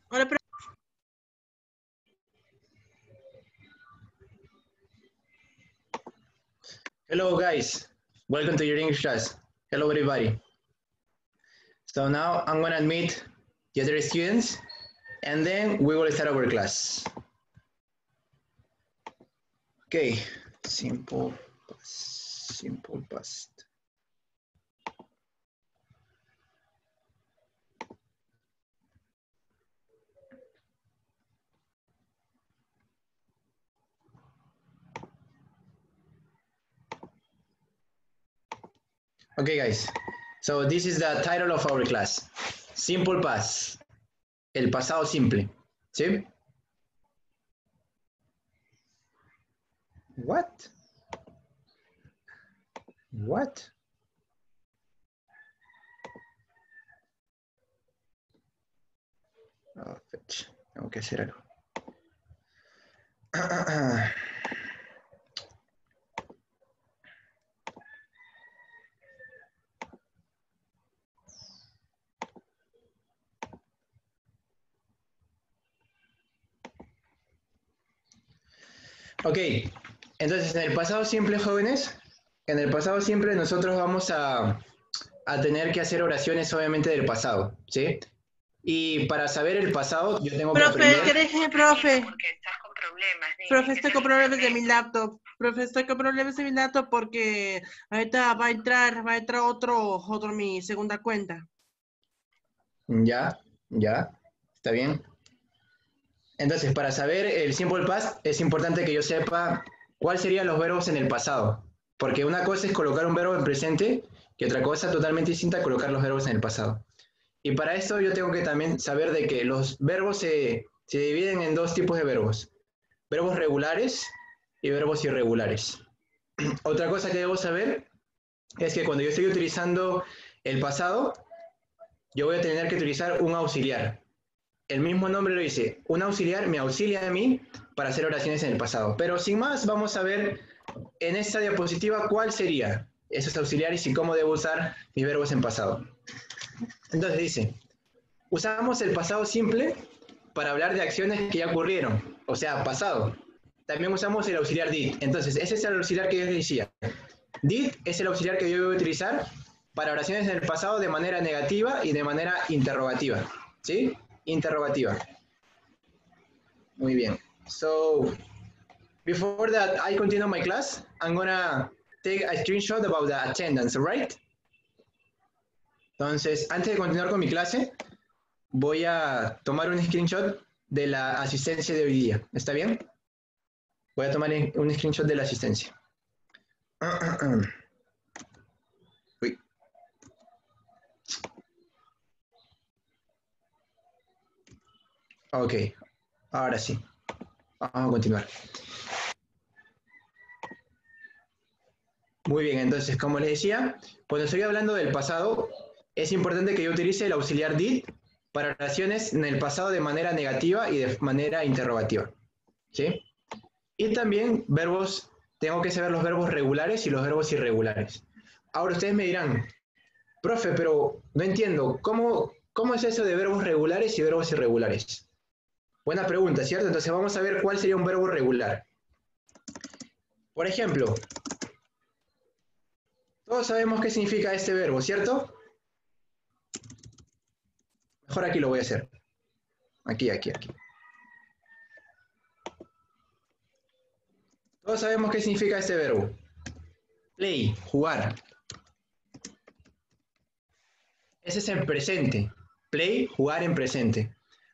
Hola, profe. Hello guys, welcome to your English class. Hello everybody. So now I'm gonna admit the other students and then we will start our class. Okay, simple past. Okay guys, so this is the title of our class. Simple past, el pasado simple, ¿sí? What? What? Oh, fetch. Tengo que hacer algo. Ok, entonces en el pasado simple, jóvenes, en el pasado simple nosotros vamos a tener que hacer oraciones obviamente del pasado, ¿sí? Y para saber el pasado yo tengo que Profe, ¿qué aprender... deje, profe? Porque estás con problemas. Profe, estoy con problemas de mi laptop. Profe, estoy con problemas de mi laptop porque ahorita va a entrar otro mi segunda cuenta. Ya, está bien. Entonces, para saber el simple past es importante que yo sepa cuáles serían los verbos en el pasado. Porque una cosa es colocar un verbo en presente y otra cosa totalmente distinta colocar los verbos en el pasado. Y para esto yo tengo que también saber de que los verbos se dividen en dos tipos de verbos. Verbos regulares y verbos irregulares. Otra cosa que debo saber es que cuando yo estoy utilizando el pasado, yo voy a tener que utilizar un auxiliar. El mismo nombre lo dice, un auxiliar me auxilia a mí para hacer oraciones en el pasado. Pero sin más, vamos a ver en esta diapositiva cuál sería esos auxiliares y cómo debo usar mis verbos en pasado. Entonces dice, usamos el pasado simple para hablar de acciones que ya ocurrieron, o sea, pasado. También usamos el auxiliar did. Entonces, ese es el auxiliar que yo les decía. Did es el auxiliar que yo voy a utilizar para oraciones en el pasado de manera negativa y de manera interrogativa. ¿Sí? Interrogativa. Muy bien. So, before that I continue my class, I'm gonna take a screenshot about the attendance, right? Entonces, antes de continuar con mi clase, voy a tomar un screenshot de la asistencia de hoy día. ¿Está bien? Voy a tomar un screenshot de la asistencia. Uy. Ok, ahora sí. Vamos a continuar. Muy bien, entonces, como les decía, cuando estoy hablando del pasado, es importante que yo utilice el auxiliar did para oraciones en el pasado de manera negativa y de manera interrogativa. ¿Sí? Y también verbos, tengo que saber los verbos regulares y los verbos irregulares. Ahora ustedes me dirán, profe, pero no entiendo, ¿cómo es eso de verbos regulares y verbos irregulares? Buena pregunta, ¿cierto? Entonces vamos a ver cuál sería un verbo regular. Por ejemplo, todos sabemos qué significa este verbo, ¿cierto? Mejor aquí lo voy a hacer. Aquí. Todos sabemos qué significa este verbo. Play, jugar. Ese es en presente. Play, jugar en presente.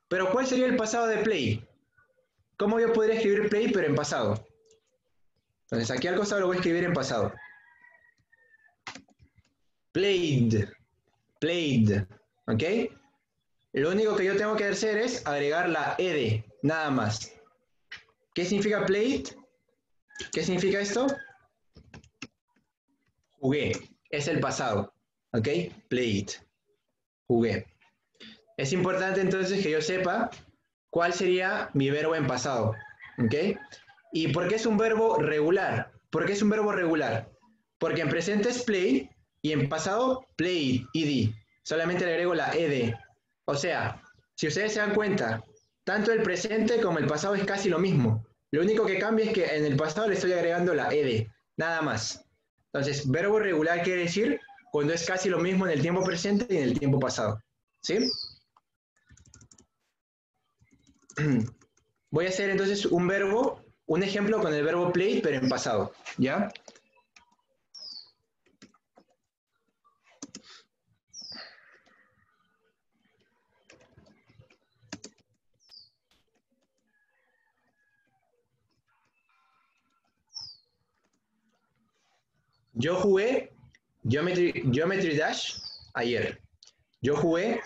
Pero ¿cuál sería el pasado de play? ¿Cómo yo podría escribir play pero en pasado? Entonces aquí al costado lo voy a escribir en pasado. Played. ¿Ok? Lo único que yo tengo que hacer es agregar la ed, nada más. ¿Qué significa played? ¿Qué significa esto? Jugué. Es el pasado. ¿Ok? Played. Jugué. Es importante entonces que yo sepa cuál sería mi verbo en pasado. ¿Ok? ¿Y por qué es un verbo regular? ¿Por qué es un verbo regular? Porque en presente es play y en pasado played, ed. Solamente le agrego la ed. O sea, Si ustedes se dan cuenta, tanto el presente como el pasado es casi lo mismo. Lo único que cambia es que en el pasado le estoy agregando la ed, nada más. Entonces, verbo regular quiere decir cuando es casi lo mismo en el tiempo presente y en el tiempo pasado. ¿Sí? Voy a hacer entonces un ejemplo con el verbo play, pero en pasado. ¿Ya? Yo jugué Geometry Dash ayer. Yo jugué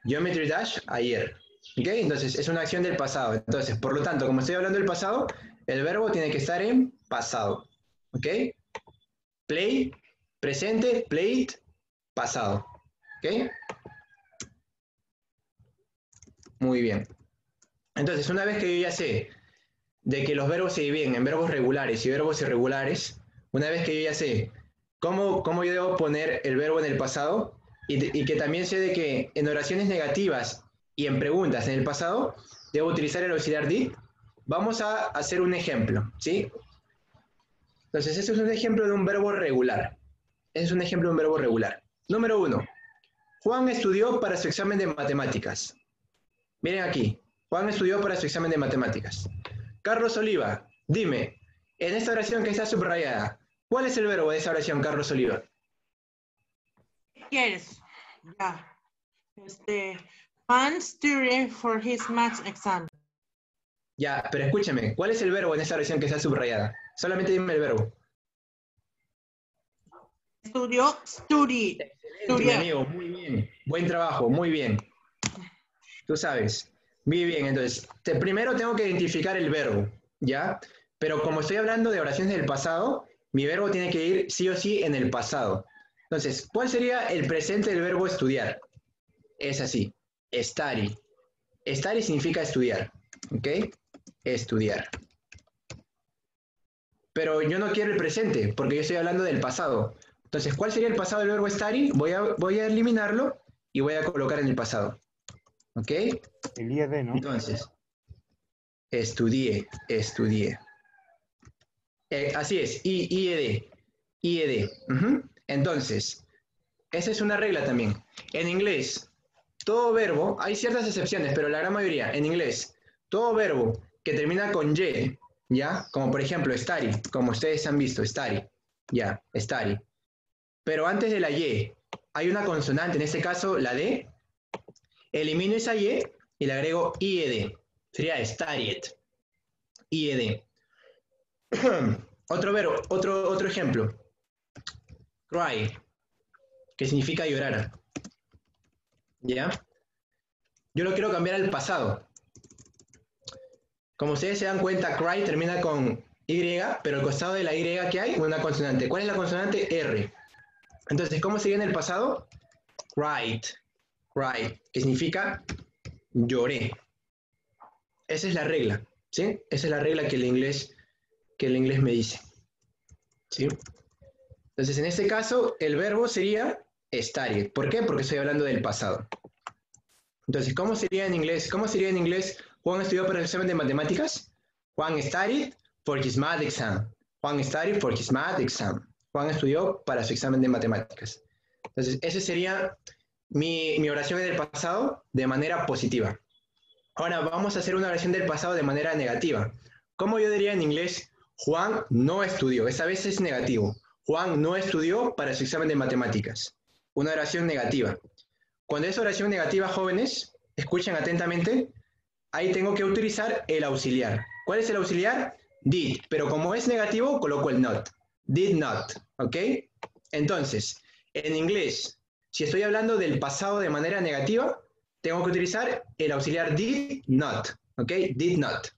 Geometry Dash ayer. ¿Ok? Entonces, es una acción del pasado. Entonces, por lo tanto, como estoy hablando del pasado, el verbo tiene que estar en pasado. ¿Ok? Play, presente, played, pasado. ¿Ok? Muy bien. Entonces, una vez que yo ya sé de que los verbos se dividen en verbos regulares y verbos irregulares, una vez que yo ya sé cómo yo debo poner el verbo en el pasado y que también sé de que en oraciones negativas y en preguntas en el pasado debo utilizar el auxiliar did, vamos a hacer un ejemplo, ¿sí? Entonces, este es un ejemplo de un verbo regular. Este es un ejemplo de un verbo regular. Número 1. Juan estudió para su examen de matemáticas. Miren aquí. Juan estudió para su examen de matemáticas. Carlos Oliva, dime, en esta oración que está subrayada, ¿cuál es el verbo de esa oración, Carlos Oliva? ¿Qué quieres? Ya. Juan studied for his maths exam. Ya, pero escúchame, ¿cuál es el verbo en esta oración que está subrayada? Solamente dime el verbo. Estudió, studied. Excelente, mi amigo, muy bien. Buen trabajo, muy bien. Tú sabes. Muy bien, entonces, primero tengo que identificar el verbo, ¿ya? Pero como estoy hablando de oraciones del pasado, mi verbo tiene que ir sí o sí en el pasado. Entonces, ¿cuál sería el presente del verbo estudiar? Es así, study. Study significa estudiar, ¿ok? Estudiar. Pero yo no quiero el presente, porque yo estoy hablando del pasado. Entonces, ¿cuál sería el pasado del verbo study? Voy a eliminarlo y voy a colocar en el pasado. ¿Ok? El IED, ¿no? Entonces, estudié. Así es, IED. IED. Entonces, esa es una regla también. En inglés, todo verbo, hay ciertas excepciones, pero la gran mayoría, en inglés, todo verbo que termina con Y, ¿ya? Como por ejemplo, study, como ustedes han visto, study, ya, study. Pero antes de la Y, hay una consonante, en este caso, la D, elimino esa Y y le agrego IED. Sería studied. IED. Otro verbo, otro ejemplo. Cry, que significa llorar. ¿Ya? Yo lo quiero cambiar al pasado. Como ustedes se dan cuenta, cry termina con Y, pero al costado de la Y que hay, una consonante. ¿Cuál es la consonante? R. Entonces, ¿cómo sería en el pasado? Cried, que significa lloré. Esa es la regla, ¿sí? Esa es la regla que el inglés me dice, ¿sí? Entonces, en este caso, el verbo sería studied. ¿Por qué? Porque estoy hablando del pasado. Entonces, ¿cómo sería en inglés? Juan estudió para el examen de matemáticas. Juan studied for his math exam. Juan studied for his math exam. Juan estudió para su examen de matemáticas. Entonces, esa sería mi oración del pasado de manera positiva. Ahora vamos a hacer una oración del pasado de manera negativa. ¿Cómo yo diría en inglés? Juan no estudió. Esta vez es negativo. Juan no estudió para su examen de matemáticas. Una oración negativa. Cuando es oración negativa, jóvenes, escuchen atentamente, ahí tengo que utilizar el auxiliar. ¿Cuál es el auxiliar? Did, pero como es negativo, coloco el not. Did not, ¿ok? Entonces, en inglés, si estoy hablando del pasado de manera negativa, tengo que utilizar el auxiliar did not, ¿ok? Did not,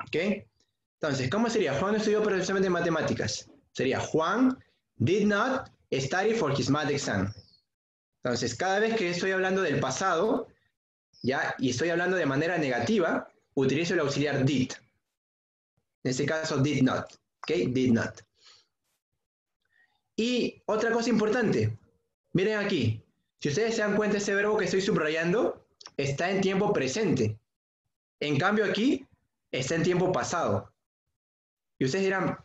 ¿ok? Entonces, ¿cómo sería? Juan estudió para el examen de matemáticas. Sería Juan did not study for his math exam. Entonces, cada vez que estoy hablando del pasado, ¿ya? Y estoy hablando de manera negativa, utilizo el auxiliar did. En este caso, did not. ¿Ok? Did not. Y otra cosa importante. Miren aquí. Si ustedes se dan cuenta, ese verbo que estoy subrayando está en tiempo presente. En cambio aquí está en tiempo pasado. Y ustedes dirán,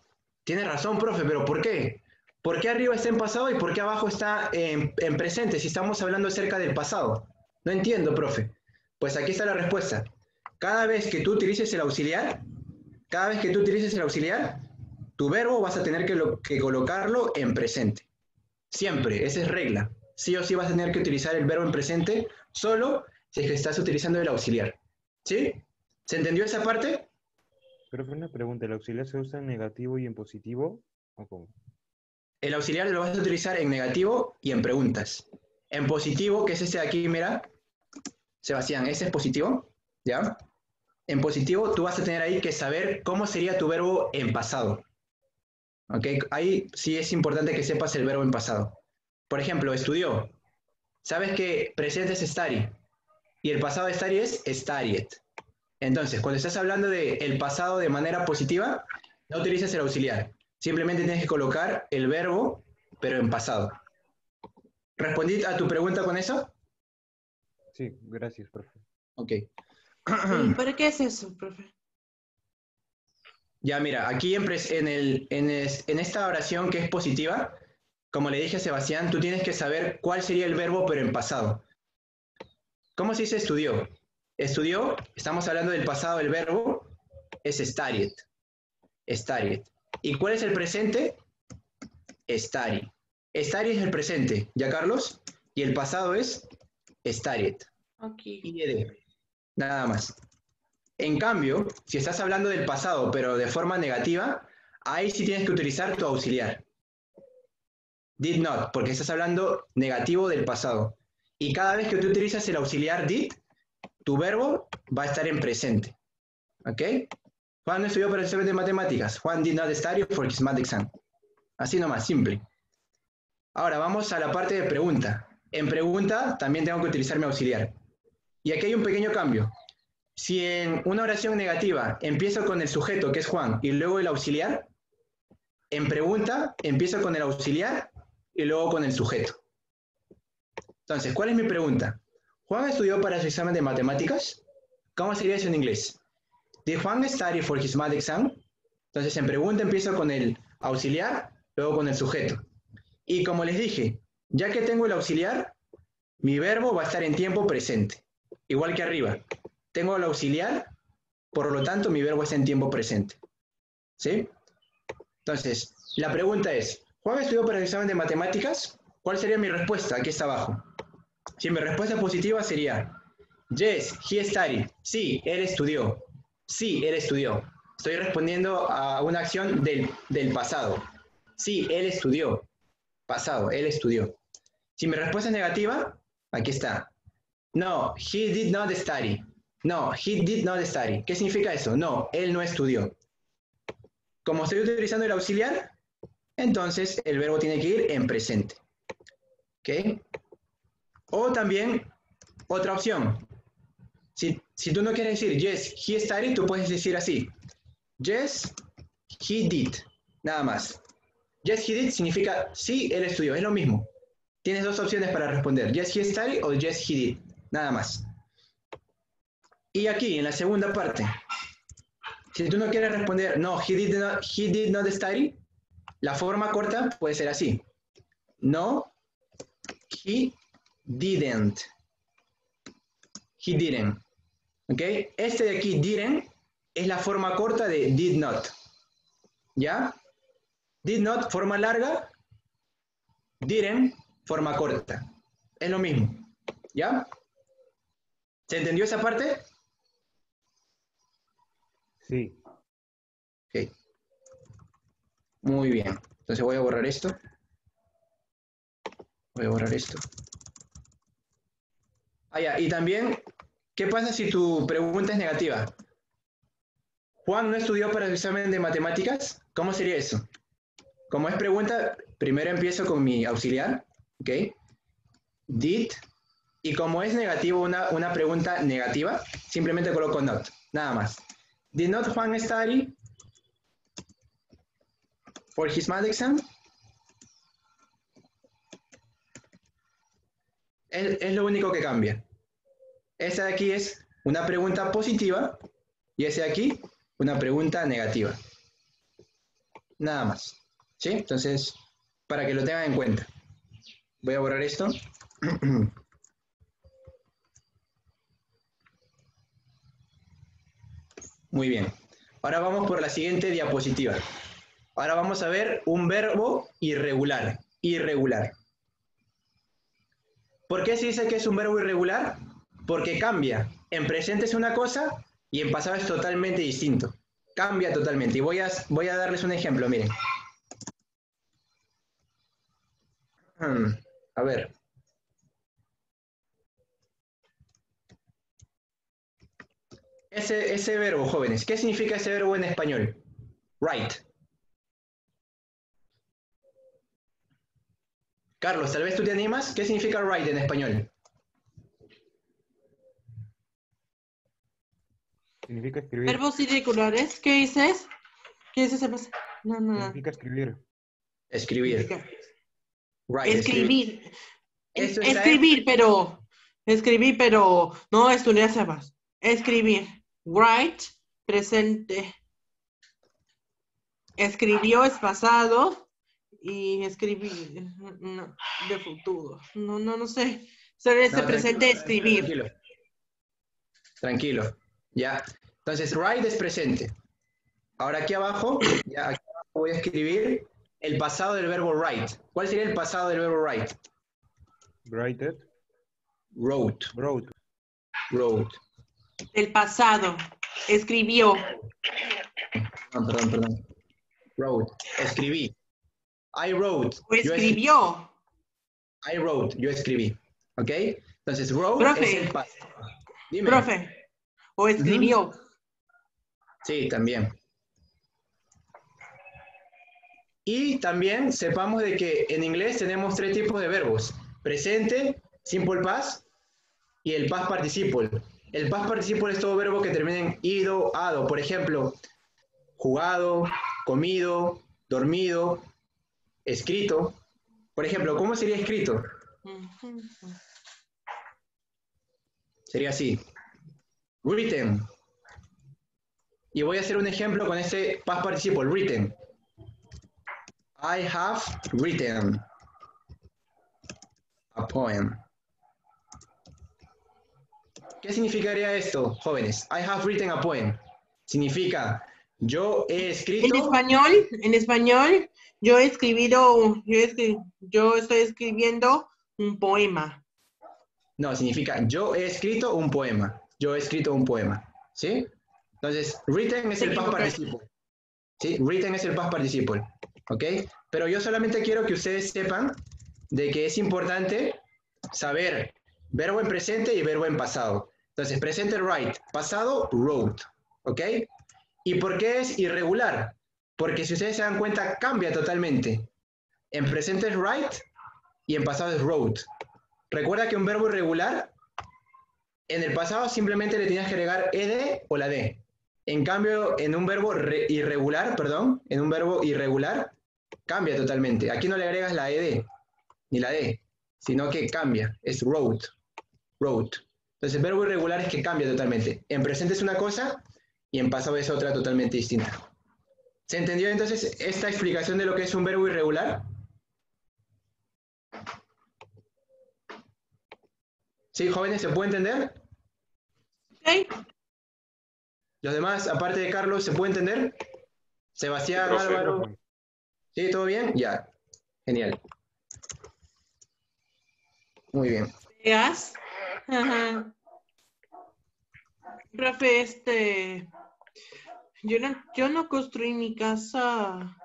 tiene razón, profe, pero ¿por qué? ¿Por qué arriba está en pasado y por qué abajo está en presente si estamos hablando acerca del pasado? No entiendo, profe. Pues aquí está la respuesta. Cada vez que tú utilices el auxiliar, tu verbo vas a tener que colocarlo en presente. Siempre, esa es regla. Sí o sí vas a tener que utilizar el verbo en presente solo si es que estás utilizando el auxiliar. ¿Sí? ¿Se entendió esa parte? Pero fue una pregunta, ¿el auxiliar se usa en negativo y en positivo? ¿O cómo? El auxiliar lo vas a utilizar en negativo y en preguntas. En positivo, que es este de aquí, mira, Sebastián, ese es positivo, ¿ya? En positivo, tú vas a tener ahí que saber cómo sería tu verbo en pasado. ¿Ok? Ahí sí es importante que sepas el verbo en pasado. Por ejemplo, estudió. Sabes que presente es study y el pasado de study es studied. Entonces, cuando estás hablando del pasado de manera positiva, no utilizas el auxiliar. Simplemente tienes que colocar el verbo, pero en pasado. ¿Respondí a tu pregunta con eso? Sí, gracias, profe. Ok. ¿Y para qué es eso, profe? Ya, mira, aquí en esta oración que es positiva, como le dije a Sebastián, tú tienes que saber cuál sería el verbo, pero en pasado. ¿Cómo se dice estudió? Estudió, estamos hablando del pasado del verbo, es studied. Studied. ¿Y cuál es el presente? Study. Study es el presente, ¿ya, Carlos? Y el pasado es studied. Ok. IED. Nada más. En cambio, si estás hablando del pasado, pero de forma negativa, ahí sí tienes que utilizar tu auxiliar. Did not, porque estás hablando negativo del pasado. Y cada vez que tú utilizas el auxiliar did, tu verbo va a estar en presente. ¿Ok? Juan no estudió para el examen de matemáticas. Juan did not study for his math exam. Así nomás, simple. Ahora vamos a la parte de pregunta. En pregunta también tengo que utilizar mi auxiliar. Y aquí hay un pequeño cambio. Si en una oración negativa empiezo con el sujeto, que es Juan, y luego el auxiliar, en pregunta empiezo con el auxiliar y luego con el sujeto. Entonces, ¿cuál es mi pregunta? ¿Juan estudió para su examen de matemáticas? ¿Cómo sería eso en inglés? ¿Did Juan study for his math exam? Entonces, en pregunta empiezo con el auxiliar, luego con el sujeto. Y como les dije, ya que tengo el auxiliar, mi verbo va a estar en tiempo presente. Igual que arriba. Tengo el auxiliar, por lo tanto, mi verbo está en tiempo presente. ¿Sí? Entonces, la pregunta es, ¿Juan estudió para el examen de matemáticas? ¿Cuál sería mi respuesta? Aquí está abajo. Si mi respuesta positiva sería, yes, he studied. Sí, él estudió. Sí, él estudió. Estoy respondiendo a una acción del pasado. Sí, él estudió. Pasado, él estudió. Si mi respuesta es negativa, aquí está. No, he did not study. No, he did not study. ¿Qué significa eso? No, él no estudió. Como estoy utilizando el auxiliar, entonces el verbo tiene que ir en presente. ¿Ok? O también, otra opción. Si tú no quieres decir yes, he studied, tú puedes decir así. Yes, he did. Nada más. Yes, he did significa sí, él estudió. Es lo mismo. Tienes dos opciones para responder. Yes, he studied o yes, he did. Nada más. Y aquí, en la segunda parte, si tú no quieres responder, no, he did not study, la forma corta puede ser así. No, he didn't. He didn't. ¿Ok? Este de aquí, didn't, es la forma corta de did not. ¿Ya? Did not, forma larga. Didn't, forma corta. Es lo mismo. ¿Ya? ¿Se entendió esa parte? Sí. Ok. Muy bien. Entonces voy a borrar esto. Voy a borrar esto. Ah, ya. Y también, ¿qué pasa si tu pregunta es negativa? Juan no estudió para el examen de matemáticas. ¿Cómo sería eso? Como es pregunta, primero empiezo con mi auxiliar. ¿Ok? Did. Y como es negativo, una pregunta negativa, simplemente coloco not. Nada más. Did not Juan study for his math exam? Es lo único que cambia. Esta de aquí es una pregunta positiva y ese de aquí una pregunta negativa. Nada más. ¿Sí? Entonces, para que lo tengan en cuenta. Voy a borrar esto. Muy bien. Ahora vamos por la siguiente diapositiva. Ahora vamos a ver un verbo irregular. Irregular. ¿Por qué se dice que es un verbo irregular? Porque cambia. En presente es una cosa y en pasado es totalmente distinto. Cambia totalmente. Y voy a darles un ejemplo, miren. A ver. Ese verbo, jóvenes, ¿qué significa ese verbo en español? Right. Carlos, tal vez tú te animas. ¿Qué significa right en español? Significa escribir. Verbos irregulares, ¿qué dices? ¿Qué dices? No. Significa escribir. Escribir. Right, Escribir. Eso es Escribir, pero no estudiar Sebas. Escribir. Write, presente. Escribió es pasado y escribir no, de futuro. No sé. Solo ese presente escribir. Tranquilo. Ya. Entonces, write es presente. Ahora aquí abajo, ya aquí abajo voy a escribir el pasado del verbo write. ¿Cuál sería el pasado del verbo write? Write. Wrote. Wrote. Wrote. El pasado. Escribió. Perdón. Wrote. Escribí. I wrote. O escribió. I wrote. Yo escribí. ¿Ok? Entonces, wrote Profe. es el pasado. Dime. Profe. O escribió. Sí, también. Y también sepamos de que en inglés tenemos 3 tipos de verbos. Presente, simple past y el past participle. El past participle es todo verbo que termina en ido, ado. Por ejemplo, jugado, comido, dormido, escrito. Por ejemplo, ¿cómo sería escrito? Sería así. Written. Y voy a hacer un ejemplo con este past participle, written. I have written a poem. ¿Qué significaría esto, jóvenes? I have written a poem. Significa, yo he escrito... En español, yo estoy escribiendo un poema. No, significa, yo he escrito un poema. Yo he escrito un poema. ¿Sí? Entonces, written es el past participle. ¿Sí? Written es el past participle. ¿Ok? Pero yo solamente quiero que ustedes sepan de que es importante saber verbo en presente y verbo en pasado. Entonces, presente, write. Pasado, wrote. ¿Ok? ¿Y por qué es irregular? Porque si ustedes se dan cuenta, cambia totalmente. En presente es write y en pasado es wrote. Recuerda que un verbo irregular, en el pasado simplemente le tenías que agregar ed o la d. En cambio, en un verbo irregular, cambia totalmente. Aquí no le agregas la ed ni la d, sino que cambia. Es wrote. Wrote. Entonces, el verbo irregular es que cambia totalmente. En presente es una cosa y en pasado es otra totalmente distinta. ¿Se entendió entonces esta explicación de lo que es un verbo irregular? ¿Sí, jóvenes? ¿Se puede entender? ¿Okay? ¿Los demás, aparte de Carlos, se puede entender? Sebastián, Profe, Álvaro. profe. ¿Sí? ¿Todo bien? Ya. Genial. Muy bien. ¿Veas? Ajá. Profe, yo no construí mi casa.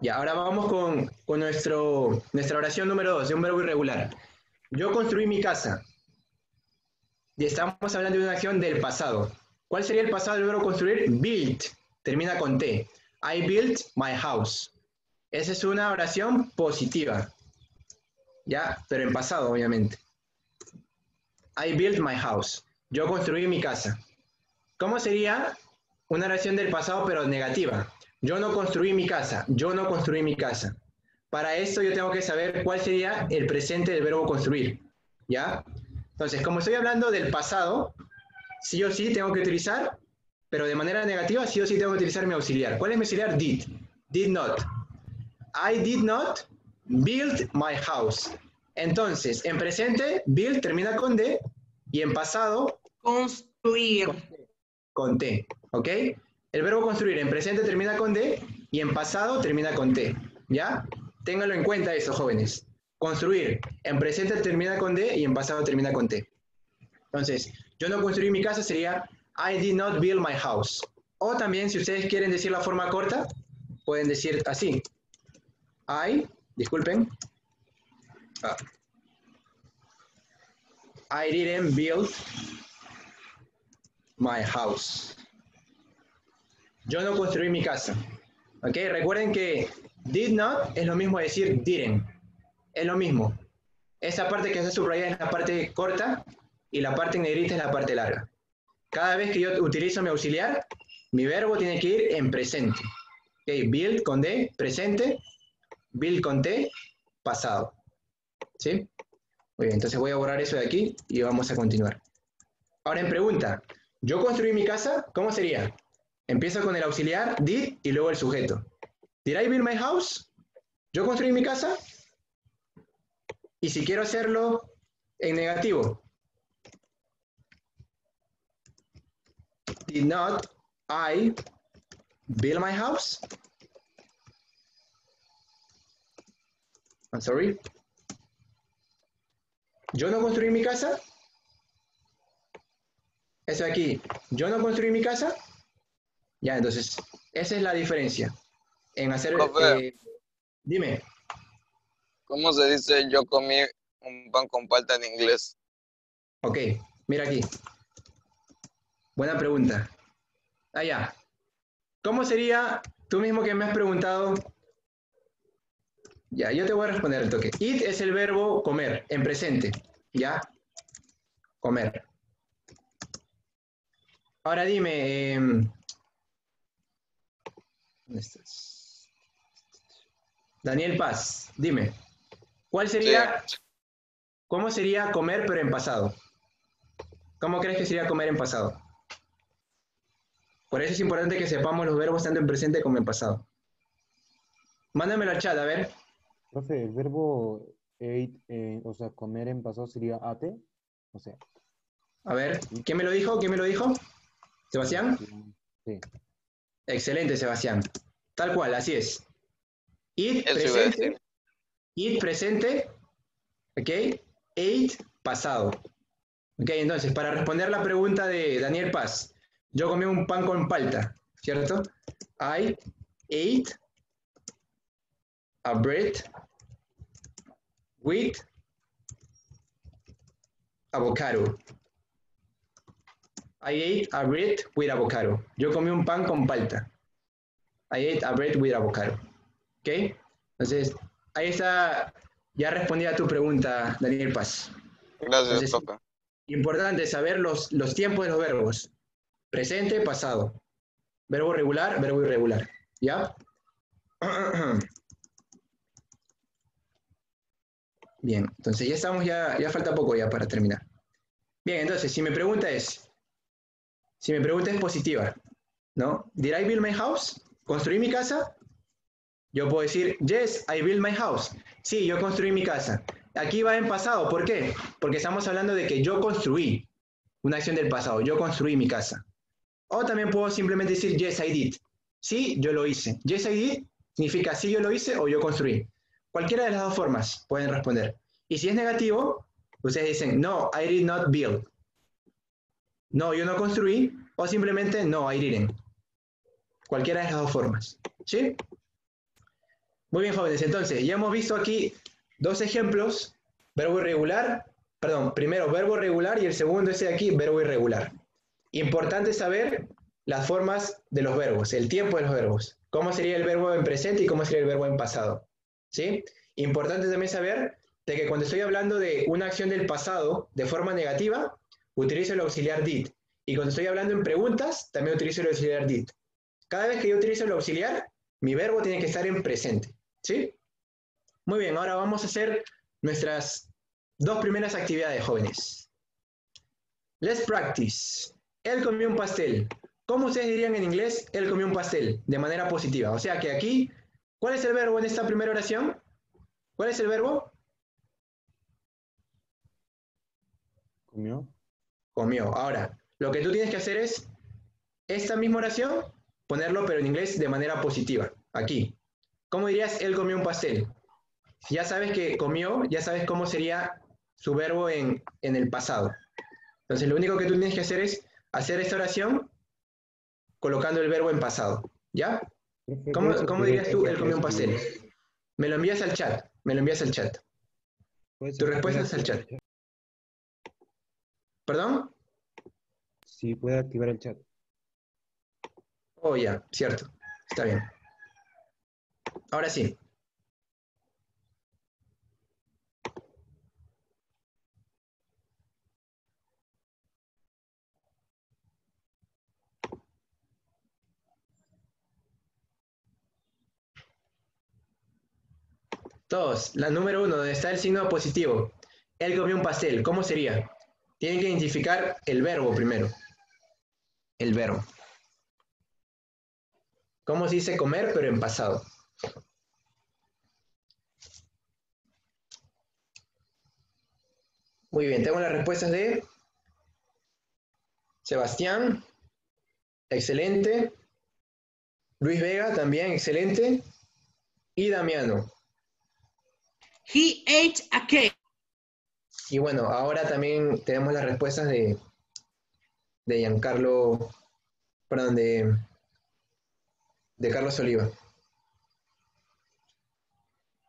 Ya, ahora vamos con nuestra oración número 2, de un verbo irregular. Yo construí mi casa. Y estamos hablando de una acción del pasado. ¿Cuál sería el pasado del verbo construir? Built. Termina con T. I built my house. Esa es una oración positiva. Ya, pero en pasado, obviamente. I built my house. Yo construí mi casa. ¿Cómo sería una oración del pasado, pero negativa? Yo no construí mi casa. Yo no construí mi casa. Para esto yo tengo que saber cuál sería el presente del verbo construir. ¿Ya? Entonces, como estoy hablando del pasado, sí o sí tengo que utilizar, pero de manera negativa, sí o sí tengo que utilizar mi auxiliar. ¿Cuál es mi auxiliar? Did. Did not. I did not build my house. Entonces, en presente, build termina con D y en pasado, Construir. con T. ¿Ok? El verbo construir en presente termina con D y en pasado termina con T. ¿Ya? Ténganlo en cuenta eso, jóvenes. Construir en presente termina con D y en pasado termina con T. Entonces, yo no construí mi casa sería I did not build my house. O también, si ustedes quieren decir la forma corta, pueden decir así. Disculpen. I didn't build my house. Yo no construí mi casa. ¿Ok? Recuerden que did not es lo mismo decir didn't. Es lo mismo. Esa parte que está subrayada es la parte corta y la parte en negrita es la parte larga. Cada vez que yo utilizo mi auxiliar, mi verbo tiene que ir en presente. ¿Ok? Build con D, presente. Build con T, pasado. ¿Sí? Muy bien, entonces voy a borrar eso de aquí y vamos a continuar. Ahora en pregunta, ¿yo construí mi casa? ¿Cómo sería? Empiezo con el auxiliar, did, y luego el sujeto. Did I build my house? ¿Yo construí mi casa? Y si quiero hacerlo en negativo. Did not I build my house? I'm sorry. ¿Yo no construí mi casa? Eso aquí. ¿Yo no construí mi casa? Ya, entonces, esa es la diferencia en hacer... Profe, dime. ¿cómo se dice yo comí un pan con palta en inglés? Ok, mira aquí. Buena pregunta. Allá. ¿Cómo sería tú mismo que me has preguntado? Ya, yo te voy a responder el toque. Eat es el verbo comer, en presente. ¿Ya? Comer. Ahora dime... ¿dónde estás? Daniel Paz, dime. ¿Cuál sería... Sí. ¿Cómo sería comer pero en pasado? ¿Cómo crees que sería comer en pasado? Por eso es importante que sepamos los verbos tanto en presente como en pasado. Mándamelo al chat, a ver. Profe, el verbo eat, o sea, comer en pasado sería ate. O sea, A ver, ¿quién me lo dijo? ¿Quién me lo dijo? ¿Sebastián? sí. Excelente, Sebastián. Tal cual, así es. Eat Eso iba a presente. decir. Eat presente. ¿Ok? Ate pasado. Ok, entonces, para responder la pregunta de Daniel Paz, yo comí un pan con palta, ¿cierto? I ate a bread with avocado. I ate a bread with avocado. Yo comí un pan con palta. I ate a bread with avocado. ¿Ok? Entonces, ahí está, ya respondí a tu pregunta, Daniel Paz. Gracias, Entonces, profe. importante saber los tiempos de los verbos. Presente, pasado. Verbo regular, verbo irregular. ¿Ya? Bien, entonces ya estamos, ya falta poco ya para terminar. Bien, entonces, si mi pregunta es positiva, ¿no? Did I build my house? ¿Construí mi casa? Yo puedo decir, yes, I built my house. Sí, yo construí mi casa. Aquí va en pasado, ¿por qué? Porque estamos hablando de que yo construí una acción del pasado, yo construí mi casa. O también puedo simplemente decir, yes, I did. Sí, yo lo hice. Yes, I did significa sí, yo lo hice o yo construí. Cualquiera de las dos formas pueden responder. Y si es negativo, ustedes dicen, no, I did not build. No, yo no construí. O simplemente, no, I didn't. Cualquiera de las dos formas. ¿Sí? Muy bien, jóvenes. Entonces, ya hemos visto aquí dos ejemplos. Verbo irregular. Perdón, primero verbo regular y el segundo ese de aquí, verbo irregular. Importante saber las formas de los verbos, el tiempo de los verbos. Cómo sería el verbo en presente y cómo sería el verbo en pasado. ¿Sí? Importante también saber de que cuando estoy hablando de una acción del pasado de forma negativa, utilizo el auxiliar did. Y cuando estoy hablando en preguntas, también utilizo el auxiliar did. Cada vez que yo utilizo el auxiliar, mi verbo tiene que estar en presente. ¿Sí? Muy bien, ahora vamos a hacer nuestras dos primeras actividades, jóvenes. Let's practice. Él comió un pastel. ¿Cómo ustedes dirían en inglés? Él comió un pastel, de manera positiva. O sea que aquí, ¿cuál es el verbo en esta primera oración? ¿Cuál es el verbo? ¿Comió? Comió. Ahora, lo que tú tienes que hacer es, esta misma oración, ponerlo pero en inglés de manera positiva. Aquí. ¿Cómo dirías él comió un pastel? Ya sabes que comió, ya sabes cómo sería su verbo en el pasado. Entonces, lo único que tú tienes que hacer es hacer esta oración colocando el verbo en pasado. ¿Ya? Profe, ¿Cómo ¿puedes dirías tú, él escribir comió un pastel? esto? Me lo envías al chat. Me lo envías al chat. Tu respuesta es al chat. ¿Perdón? Sí, puede activar el chat. Oh, ya, cierto. Está bien. Ahora sí. Todos. La número 1, donde está el signo positivo. Él comió un pastel. ¿Cómo sería? Tienen que identificar el verbo primero. El verbo. ¿Cómo se dice comer, pero en pasado? Muy bien, tengo las respuestas de Sebastián. Excelente. Luis Vega, también excelente. Y Damiano. He ate a cake. Y bueno, ahora también tenemos las respuestas de Giancarlo, perdón, de Carlos Oliva.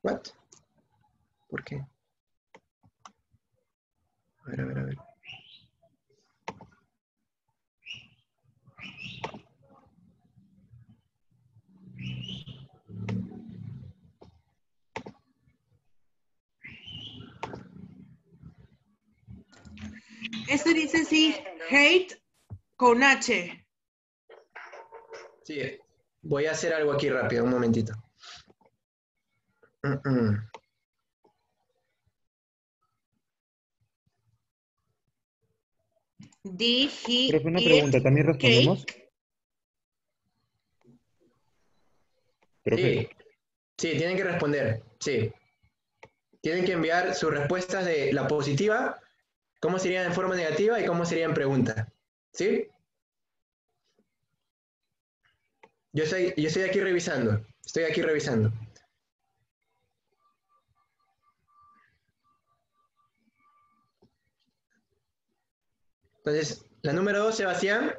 ¿What? ¿Por qué? A ver, a ver, a ver. Este dice sí, hate con H. Sí, voy a hacer algo aquí rápido, un momentito. Did he Profe, una eat pregunta, ¿también cake? respondemos? Profe, Sí, sí, tienen que responder, sí. Tienen que enviar sus respuestas de la positiva, cómo sería en forma negativa y cómo sería en pregunta. ¿Sí? Yo estoy aquí revisando. Estoy aquí revisando. Entonces, la número 2, Sebastián,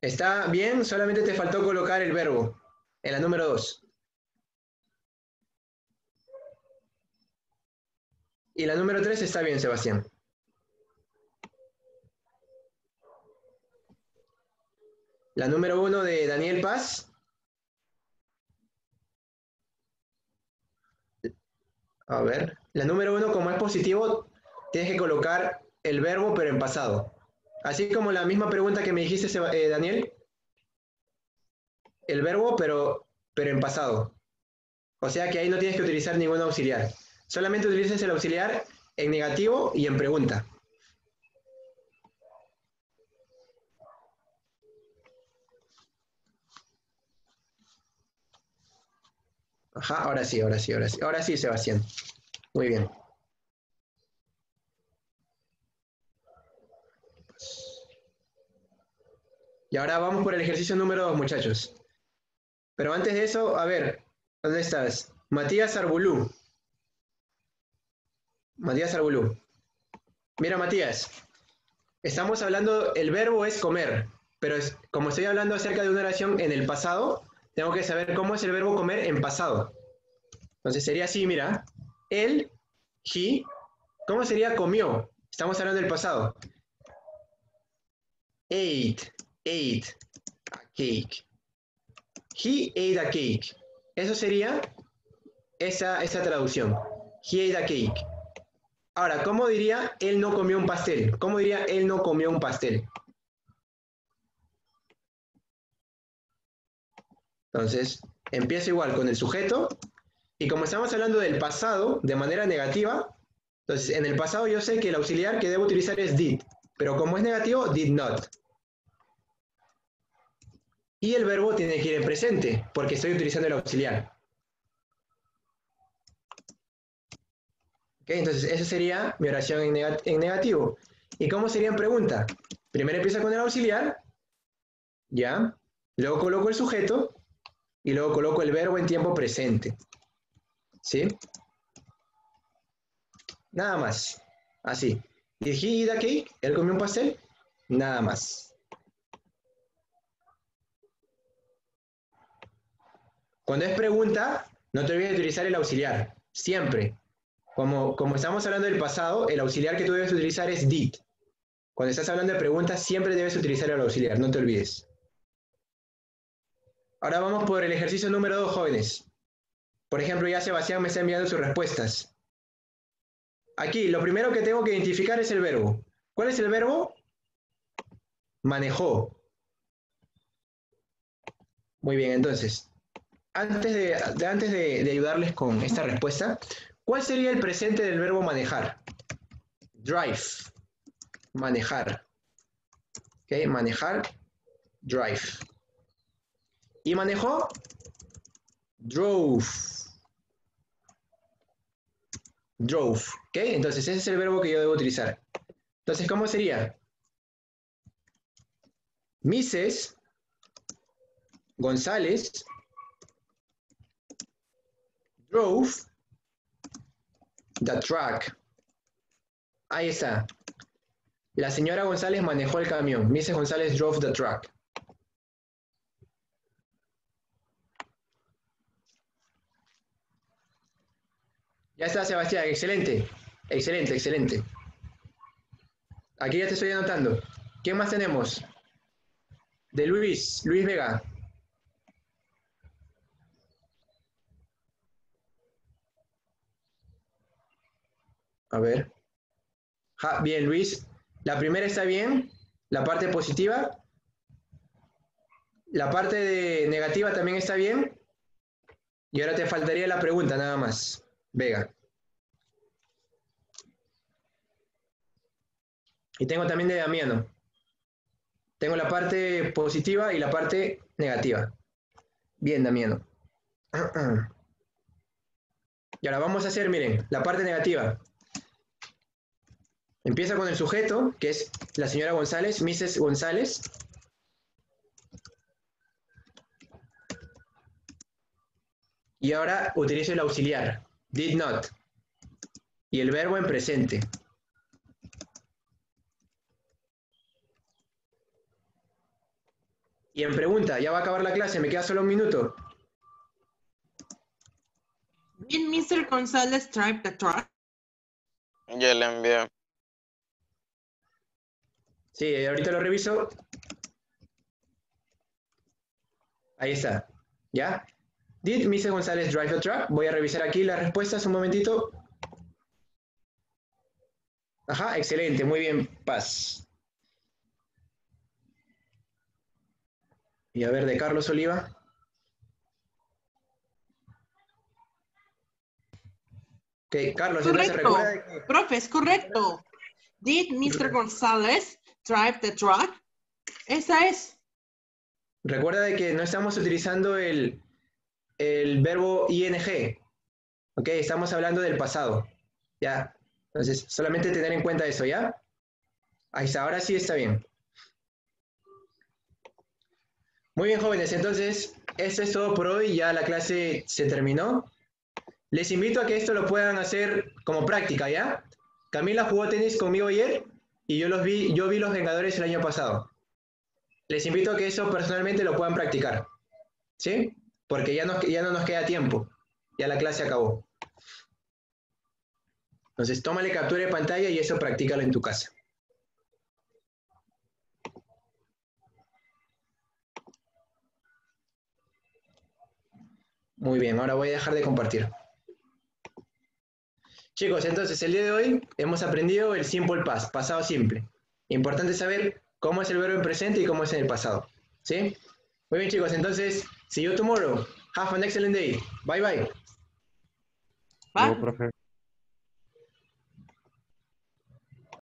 está bien, solamente te faltó colocar el verbo en la número 2. Y la número 3 está bien, Sebastián. La número 1 de Daniel Paz. A ver, la número 1, como es positivo, tienes que colocar el verbo, pero en pasado. Así como la misma pregunta que me dijiste, Daniel, el verbo, pero en pasado. O sea que ahí no tienes que utilizar ningún auxiliar. Solamente utilices el auxiliar en negativo y en pregunta. Ajá, ahora sí, ahora sí, ahora sí. Ahora sí, Sebastián. Muy bien. Y ahora vamos por el ejercicio número 2, muchachos. Pero antes de eso, a ver, ¿dónde estás? Matías Arbulú. Matías Arbulú. Mira, Matías, estamos hablando, el verbo es comer, pero como estoy hablando acerca de una oración en el pasado, tengo que saber cómo es el verbo comer en pasado. Entonces sería así, mira, él, he, ¿cómo sería comió? Estamos hablando del pasado. Ate a cake. He ate a cake. Eso sería esa traducción. He ate a cake. Ahora, ¿cómo diría él no comió un pastel? ¿Cómo diría él no comió un pastel? Entonces, empieza igual con el sujeto. Y como estamos hablando del pasado de manera negativa, entonces en el pasado yo sé que el auxiliar que debo utilizar es did. pero como es negativo, did not. Y el verbo tiene que ir en presente, porque estoy utilizando el auxiliar. ¿Ok? Entonces, esa sería mi oración en negativo. ¿Y cómo sería en pregunta? Primero empieza con el auxiliar, ¿ya? Luego coloco el sujeto, y luego coloco el verbo en tiempo presente. ¿Sí? Nada más. Así. ¿Did he eat a cake? ¿Él comió un pastel? Nada más. Cuando es pregunta, no te olvides de utilizar el auxiliar. Siempre. Como estamos hablando del pasado, el auxiliar que tú debes utilizar es did. Cuando estás hablando de preguntas, siempre debes utilizar el auxiliar. No te olvides. Ahora vamos por el ejercicio número 2, jóvenes. Por ejemplo, ya Sebastián me está enviando sus respuestas. Aquí, lo primero que tengo que identificar es el verbo. ¿Cuál es el verbo? Manejó. Muy bien, entonces, antes de ayudarles con esta respuesta, ¿cuál sería el presente del verbo manejar? Drive. Manejar. ¿Ok? Manejar. Drive. ¿Y manejó? Drove. Drove. ¿Ok? Entonces, ese es el verbo que yo debo utilizar. Entonces, ¿cómo sería? Mrs. González drove the truck. Ahí está. La señora González manejó el camión. Mrs. González drove the truck. Ya está, Sebastián. Excelente. Excelente, excelente. Aquí ya te estoy anotando. ¿Quién más tenemos? De Luis Vega. A ver. Bien, Luis. La primera está bien. La parte positiva. La parte de negativa también está bien. Y ahora te faltaría la pregunta, nada más. Vega. Y tengo también de Damiano. Tengo la parte positiva y la parte negativa. Bien, Damiano. Y ahora vamos a hacer, miren, la parte negativa. Empieza con el sujeto, que es la señora González, Mrs. González. Y ahora utilizo el auxiliar, did not. Y el verbo en presente. Y en pregunta, ya va a acabar la clase, me queda solo un minuto. Did Mr. González drive the truck? Ya le envié. Sí, ahorita lo reviso. Ahí está. ¿Ya? Did Mrs. González drive the truck? Voy a revisar aquí las respuestas un momentito. Ajá, excelente, muy bien, Paz. Y a ver, de Carlos Oliva. Ok, Carlos, entonces Correcto. recuerda de que... Profe, es correcto. Did Mr. González drive the truck? Esa es. Recuerda de que no estamos utilizando el verbo ing. Ok, estamos hablando del pasado. ¿Ya? Entonces, solamente tener en cuenta eso, ¿ya? Ahí está, ahora sí está bien. Muy bien, jóvenes, entonces, esto es todo por hoy. Ya la clase se terminó. Les invito a que esto lo puedan hacer como práctica, ¿ya? Camila jugó tenis conmigo ayer y yo vi Los Vengadores el año pasado. Les invito a que eso personalmente lo puedan practicar, ¿sí? Porque ya no nos queda tiempo, ya la clase acabó. Entonces, tómale captura de pantalla y eso practícalo en tu casa. Muy bien, ahora voy a dejar de compartir. Chicos, entonces el día de hoy hemos aprendido el simple past, pasado simple. Importante saber cómo es el verbo en presente y cómo es en el pasado. ¿Sí? Muy bien, chicos, entonces, see you tomorrow. Have an excellent day. Bye, bye. ¿Va? Luego, profe.